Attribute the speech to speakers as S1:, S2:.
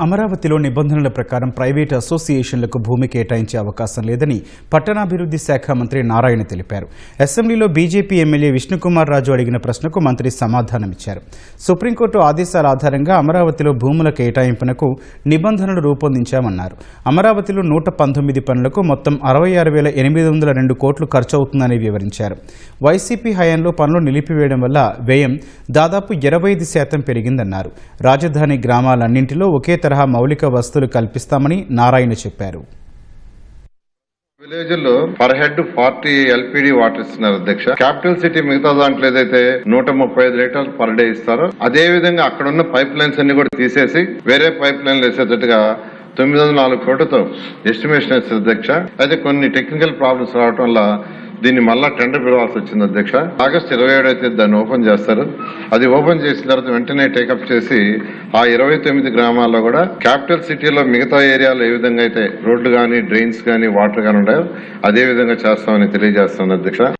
S1: అమరావతిలో నిబంధనల ప్రకారం ప్రైవేటు అసోసియేషన్లకు భూమి కేటాయించే అవకాశం లేదని పట్టణాభివృద్ధి శాఖ మంత్రి నారాయణ తెలిపారు. అసెంబ్లీలో బీజేపీ ఎమ్మెల్యే విష్ణుకుమార్ రాజు అడిగిన ప్రశ్నకు మంత్రి సమాధానమిచ్చారు. సుప్రీంకోర్టు ఆదేశాల ఆధారంగా అమరావతిలో భూముల కేటాయింపునకు నిబంధనలు రూపొందించామన్నారు. అమరావతిలో 119 పనులకు మొత్తం 66,802 కోట్లు ఖర్చవుతుందని వివరించారు. వైసీపీ హయాంలో పనులు నిలిపివేయడం వల్ల వ్యయం దాదాపు 25% పెరిగిందన్నారు. రాజధాని గ్రామాలన్నింటిలో ఒకే తరహా మౌలిక వసతులు కల్పిస్తామని నారాయణ చెప్పారు.
S2: విలేజ్ లో పర్ హెడ్ 40 ఎల్పీడీ వాటర్ ఇస్తున్నారు అధ్యక్ష. క్యాపిటల్ సిటీ మిగతా దాంట్లో ఏదైతే 135 లీటర్లు పర్ డే ఇస్తారో అదే విధంగా అక్కడ ఉన్న పైప్ లైన్స్ అన్ని కూడా తీసేసి వేరే పైప్ లైన్లు వేసేటట్టుగా 904 కోట్లతో ఎస్టిమేషన్ వేస్తారు అధ్యక్ష. అయితే కొన్ని టెక్నికల్ ప్రాబ్లమ్స్ రావడం వల్ల దీన్ని మళ్ళా టెండర్ పిలవాల్సి వచ్చింది అధ్యక్ష. ఆగస్టు 27 అయితే దాన్ని ఓపెన్ చేస్తారు. అది ఓపెన్ చేసిన తర్వాత వెంటనే టేకప్ చేసి ఆ 29 గ్రామాల్లో కూడా క్యాపిటల్ సిటీలో మిగతా ఏరియాలో ఏ విధంగా అయితే రోడ్లు కానీ డ్రైన్స్ కానీ వాటర్ కానీ ఉన్నాయో అదే విధంగా చేస్తామని తెలియజేస్తాను అధ్యక్ష.